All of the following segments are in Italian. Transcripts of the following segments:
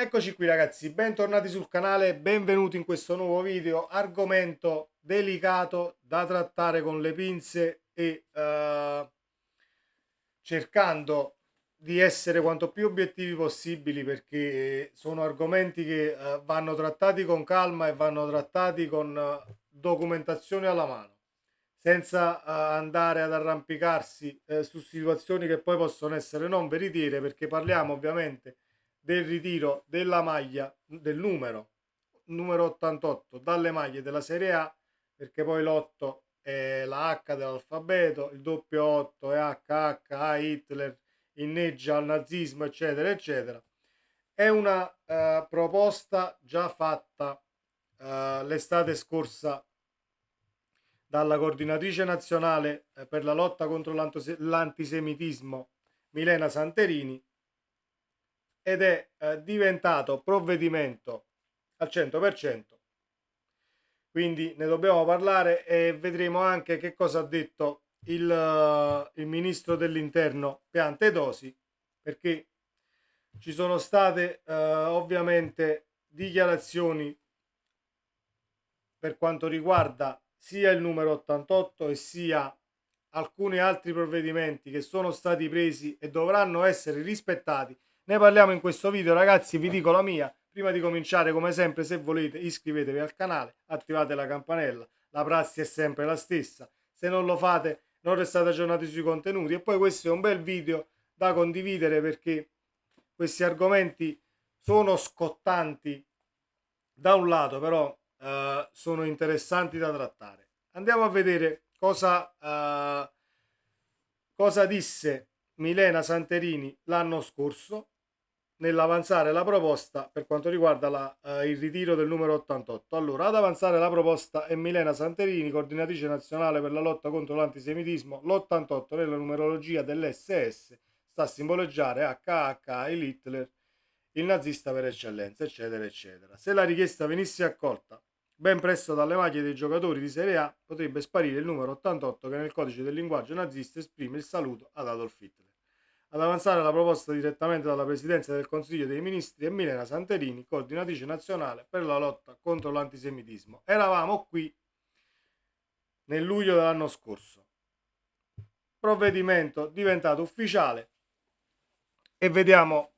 Eccoci qui ragazzi, bentornati sul canale, benvenuti in questo nuovo video, argomento delicato da trattare con le pinze e cercando di essere quanto più obiettivi possibili perché sono argomenti che vanno trattati con calma e vanno trattati con documentazione alla mano, senza andare ad arrampicarsi su situazioni che poi possono essere non veritiere, perché parliamo ovviamente del ritiro della maglia del numero 88 dalle maglie della Serie A, perché poi l'8 è la H dell'alfabeto, il doppio 8 è HH, A Hitler, inneggia al nazismo, eccetera, eccetera. È una proposta già fatta l'estate scorsa dalla coordinatrice nazionale per la lotta contro l'antisemitismo Milena Santerini, ed è diventato provvedimento al 100%, quindi ne dobbiamo parlare e vedremo anche che cosa ha detto il ministro dell'interno Piantedosi, perché ci sono state ovviamente dichiarazioni per quanto riguarda sia il numero 88 e sia alcuni altri provvedimenti che sono stati presi e dovranno essere rispettati. Ne parliamo in questo video ragazzi, vi dico la mia. Prima di cominciare, come sempre, se volete iscrivetevi al canale, attivate la campanella, la prassi è sempre la stessa, se non lo fate non restate aggiornati sui contenuti. E poi questo è un bel video da condividere perché questi argomenti sono scottanti da un lato, però sono interessanti da trattare. Andiamo a vedere cosa disse Milena Santerini l'anno scorso nell'avanzare la proposta per quanto riguarda il ritiro del numero 88. Allora, ad avanzare la proposta è Milena Santerini, coordinatrice nazionale per la lotta contro l'antisemitismo. L'88 nella numerologia dell'SS sta a simboleggiare HH, Heil Hitler, il nazista per eccellenza, eccetera, eccetera. Se la richiesta venisse accolta ben presto dalle maglie dei giocatori di Serie A, potrebbe sparire il numero 88 che nel codice del linguaggio nazista esprime il saluto ad Adolf Hitler. Ad avanzare la proposta direttamente dalla Presidenza del Consiglio dei Ministri è Milena Santerini, coordinatrice nazionale per la lotta contro l'antisemitismo. Eravamo qui nel luglio dell'anno scorso. Provvedimento diventato ufficiale e vediamo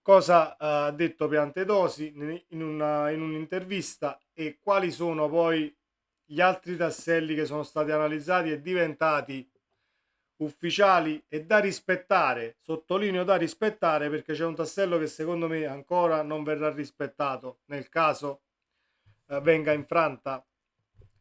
cosa ha detto Piantedosi in un'intervista e quali sono poi gli altri tasselli che sono stati analizzati e diventati ufficiali e da rispettare. Sottolineo da rispettare perché c'è un tassello che secondo me ancora non verrà rispettato nel caso venga infranta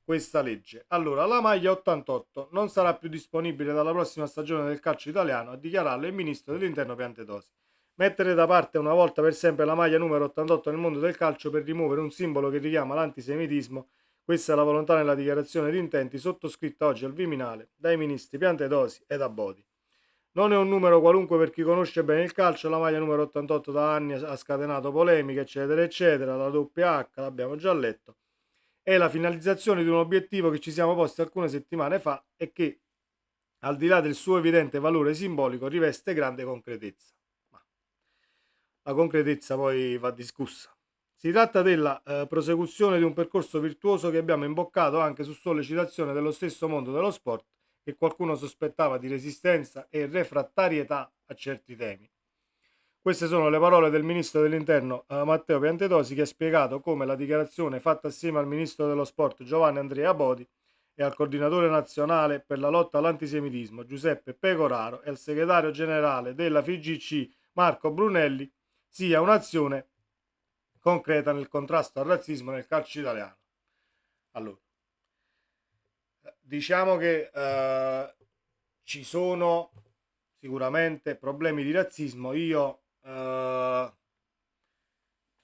questa legge. Allora, la maglia 88 non sarà più disponibile dalla prossima stagione del calcio italiano, a dichiararlo il ministro dell'interno Piantedosi. Mettere da parte una volta per sempre la maglia numero 88 nel mondo del calcio per rimuovere un simbolo che richiama l'antisemitismo. Questa è la volontà nella dichiarazione di intenti sottoscritta oggi al Viminale dai ministri Piantedosi ed Abodi. Non è un numero qualunque per chi conosce bene il calcio, la maglia numero 88 da anni ha scatenato polemiche, eccetera, eccetera, la doppia H, l'abbiamo già letto, è la finalizzazione di un obiettivo che ci siamo posti alcune settimane fa e che, al di là del suo evidente valore simbolico, riveste grande concretezza. Ma la concretezza poi va discussa. Si tratta della prosecuzione di un percorso virtuoso che abbiamo imboccato anche su sollecitazione dello stesso mondo dello sport, che qualcuno sospettava di resistenza e refrattarietà a certi temi. Queste sono le parole del ministro dell'interno Matteo Piantedosi, che ha spiegato come la dichiarazione fatta assieme al ministro dello sport Giovanni Andrea Bodi e al coordinatore nazionale per la lotta all'antisemitismo Giuseppe Pecoraro e al segretario generale della FIGC Marco Brunelli sia un'azione concreta nel contrasto al razzismo nel calcio italiano. Allora, diciamo che ci sono sicuramente problemi di razzismo. Io non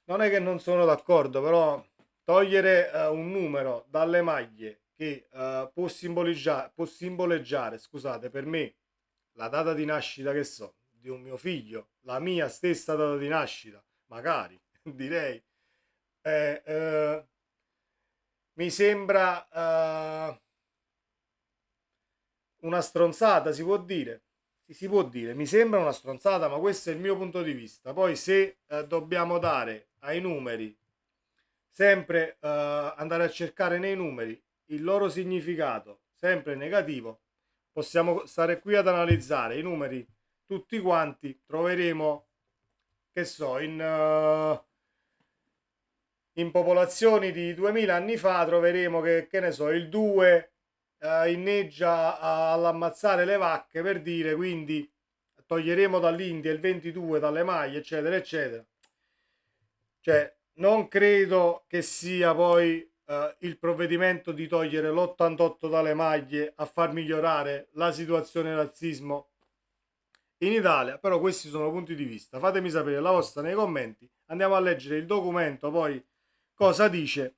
è che non sono d'accordo, però togliere un numero dalle maglie che può simboleggiare, scusate, per me la data di nascita, che so, di un mio figlio, la mia stessa data di nascita, magari, direi, eh, eh, mi sembra una stronzata, si può dire. si può dire, mi sembra una stronzata, ma questo è il mio punto di vista. Poi se dobbiamo dare ai numeri, sempre andare a cercare nei numeri il loro significato, sempre negativo, possiamo stare qui ad analizzare i numeri tutti quanti, troveremo, che so, in popolazioni di 2000 anni fa troveremo che ne so, il 2 inneggia all'ammazzare le vacche, per dire, quindi toglieremo dall'India il 22 dalle maglie, eccetera, eccetera. Cioè, non credo che sia poi il provvedimento di togliere l'88 dalle maglie a far migliorare la situazione del razzismo in Italia, però questi sono punti di vista. Fatemi sapere la vostra nei commenti. Andiamo a leggere il documento, poi cosa dice.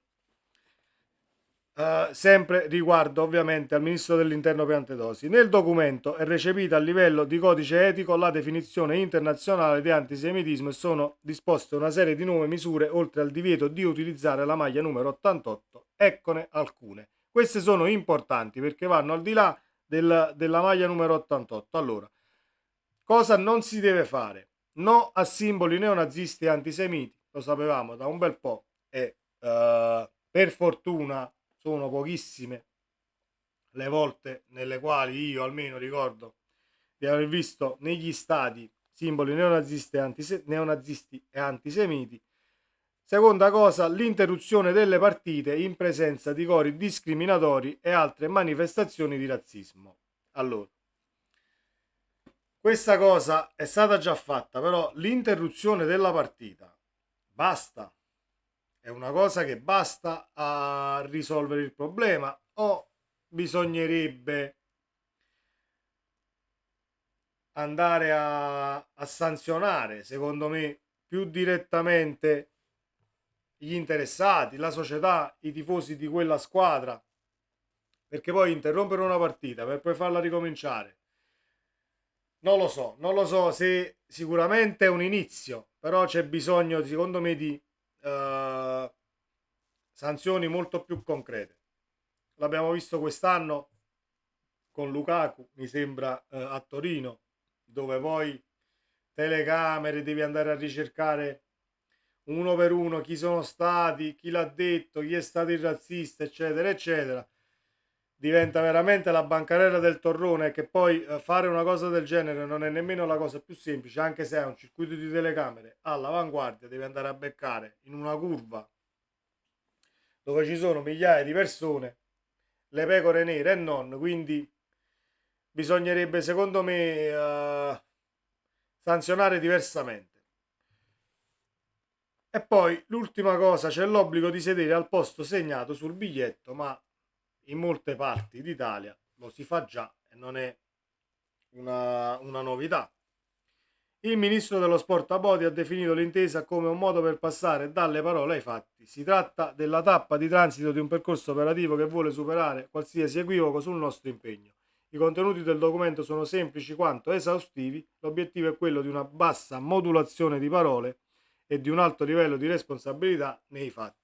Sempre riguardo ovviamente al ministro dell'interno Piantedosi. Nel documento è recepita a livello di codice etico la definizione internazionale di antisemitismo e sono disposte una serie di nuove misure oltre al divieto di utilizzare la maglia numero 88. Eccone alcune. Queste sono importanti perché vanno al di là della maglia numero 88. Allora, cosa non si deve fare? No a simboli neonazisti e antisemiti, lo sapevamo da un bel po' e per fortuna sono pochissime le volte nelle quali io almeno ricordo di aver visto negli stadi simboli neonazisti e antisemiti. Seconda cosa, l'interruzione delle partite in presenza di cori discriminatori e altre manifestazioni di razzismo. Allora, questa cosa è stata già fatta, però l'interruzione della partita basta. È una cosa che basta a risolvere il problema o bisognerebbe andare a sanzionare, secondo me, più direttamente gli interessati, la società, i tifosi di quella squadra, perché poi interrompere una partita per poi farla ricominciare, non lo so se sicuramente è un inizio, però c'è bisogno, secondo me, di sanzioni molto più concrete. L'abbiamo visto quest'anno con Lukaku, mi sembra, a Torino, dove poi telecamere, devi andare a ricercare uno per uno chi sono stati, chi l'ha detto, chi è stato il razzista, eccetera, eccetera. Diventa veramente la bancarella del torrone, che poi fare una cosa del genere non è nemmeno la cosa più semplice, anche se hai un circuito di telecamere all'avanguardia, devi andare a beccare in una curva dove ci sono migliaia di persone, le pecore nere e non, quindi bisognerebbe secondo me sanzionare diversamente. E poi l'ultima cosa, c'è l'obbligo di sedere al posto segnato sul biglietto, ma in molte parti d'Italia lo si fa già e non è una novità. Il ministro dello sport Abodi ha definito l'intesa come un modo per passare dalle parole ai fatti. Si tratta della tappa di transito di un percorso operativo che vuole superare qualsiasi equivoco sul nostro impegno. I contenuti del documento sono semplici quanto esaustivi, l'obiettivo è quello di una bassa modulazione di parole e di un alto livello di responsabilità nei fatti.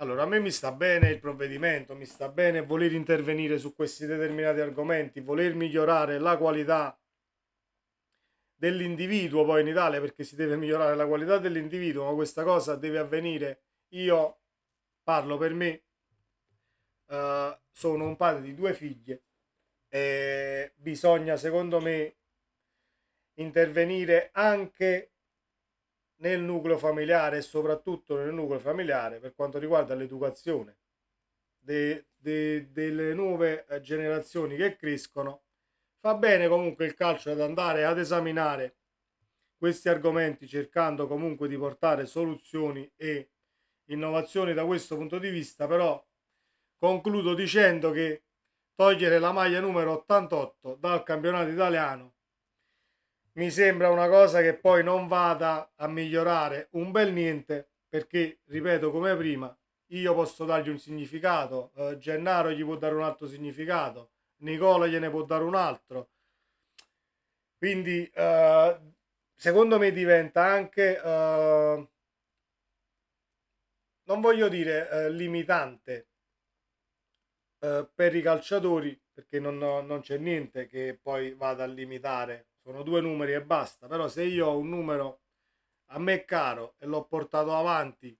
Allora, a me mi sta bene il provvedimento, mi sta bene voler intervenire su questi determinati argomenti, voler migliorare la qualità dell'individuo poi in Italia, perché si deve migliorare la qualità dell'individuo, ma questa cosa deve avvenire. Io parlo per me, sono un padre di due figlie e bisogna secondo me intervenire anche nel nucleo familiare e soprattutto nel nucleo familiare per quanto riguarda l'educazione delle nuove generazioni che crescono. Fa bene comunque il calcio ad andare ad esaminare questi argomenti cercando comunque di portare soluzioni e innovazioni da questo punto di vista, però concludo dicendo che togliere la maglia numero 88 dal campionato italiano mi sembra una cosa che poi non vada a migliorare un bel niente, perché ripeto come prima, io posso dargli un significato, Gennaro gli può dare un altro significato, Nicola gliene può dare un altro, quindi secondo me diventa anche non voglio dire limitante per i calciatori, perché non c'è niente che poi vada a limitare, sono due numeri e basta, però se io ho un numero a me caro e l'ho portato avanti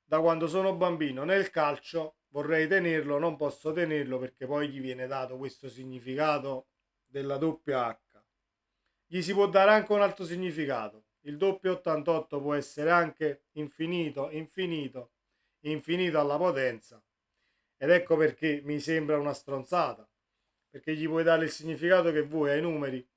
da quando sono bambino nel calcio, vorrei tenerlo, non posso tenerlo perché poi gli viene dato questo significato della doppia H. Gli si può dare anche un altro significato. Il doppio 88 può essere anche infinito, infinito, infinito alla potenza. Ed ecco perché mi sembra una stronzata. Perché gli puoi dare il significato che vuoi ai numeri,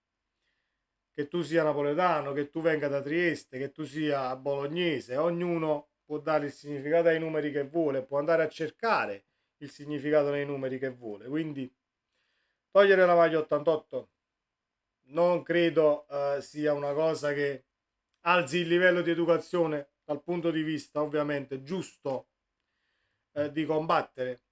che tu sia napoletano, che tu venga da Trieste, che tu sia bolognese, ognuno può dare il significato ai numeri che vuole, può andare a cercare il significato nei numeri che vuole. Quindi togliere la maglia 88 non credo sia una cosa che alzi il livello di educazione dal punto di vista ovviamente giusto di combattere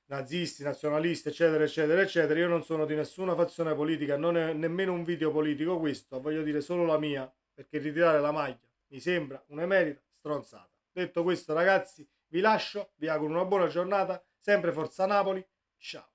nazisti, nazionalisti, eccetera, eccetera, eccetera. Io non sono di nessuna fazione politica, non è nemmeno un video politico questo, voglio dire solo la mia, perché ritirare la maglia mi sembra un'emerita stronzata. Detto questo, ragazzi, vi lascio, vi auguro una buona giornata, sempre Forza Napoli, ciao.